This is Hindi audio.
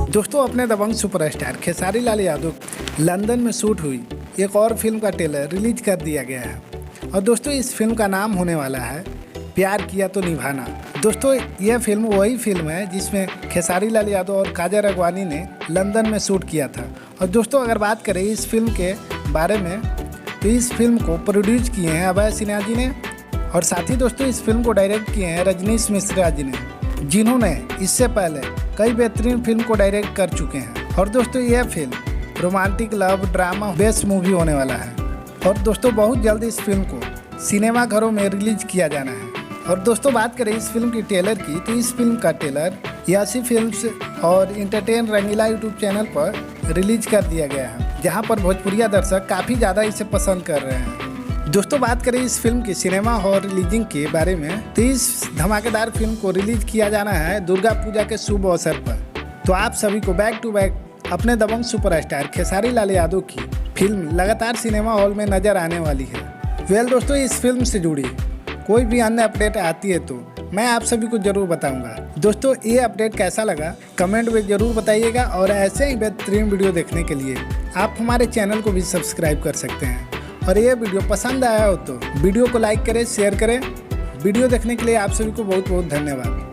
दोस्तों अपने दबंग सुपरस्टार खेसारी लाल यादव लंदन में शूट हुई एक और फिल्म का ट्रेलर रिलीज कर दिया गया है और दोस्तों इस फिल्म का नाम होने वाला है प्यार किया तो निभाना। दोस्तों यह फिल्म वही फिल्म है जिसमें खेसारी लाल यादव और काजल राघवानी ने लंदन में शूट किया था। और दोस्तों अगर बात करें इस फिल्म के बारे में तो इस फिल्म को प्रोड्यूस किए हैं अभय सिन्हा जी ने और साथ ही दोस्तों इस फिल्म को डायरेक्ट किए हैं रजनीश मिश्रा जी ने, जिन्होंने इससे पहले कई बेहतरीन फिल्म को डायरेक्ट कर चुके हैं। और दोस्तों यह film romantic love drama based movie होने वाला है और दोस्तों बहुत जल्द इस फिल्म को सिनेमा घरों में रिलीज किया जाना है। और दोस्तों बात करें इस फिल्म की ट्रेलर की तो इस फिल्म का ट्रेलर यासी फिल्म्स और इंटरटेन रंगीला यूट्यूब चैनल पर रिलीज कर दिया गया है, जहां पर भोजपुरिया दर्शक काफ़ी ज़्यादा इसे पसंद कर रहे हैं। दोस्तों बात करें इस फिल्म की सिनेमा हॉल रिलीजिंग के बारे में तो इस धमाकेदार फिल्म को रिलीज किया जाना है दुर्गा पूजा के शुभ अवसर पर। तो आप सभी को बैक टू बैक अपने दबंग सुपरस्टार खेसारी लाल यादव की फिल्म लगातार सिनेमा हॉल में नजर आने वाली है। दोस्तों इस फिल्म से जुड़ी कोई भी अन्य अपडेट आती है तो मैं आप सभी को जरूर बताऊंगा। दोस्तों ये अपडेट कैसा लगा कमेंट में जरूर बताइएगा और ऐसे ही बेहतरीन वीडियो देखने के लिए आप हमारे चैनल को भी सब्सक्राइब कर सकते हैं। और ये वीडियो पसंद आया हो तो वीडियो को लाइक करें, शेयर करें। वीडियो देखने के लिए आप सभी को बहुत बहुत धन्यवाद।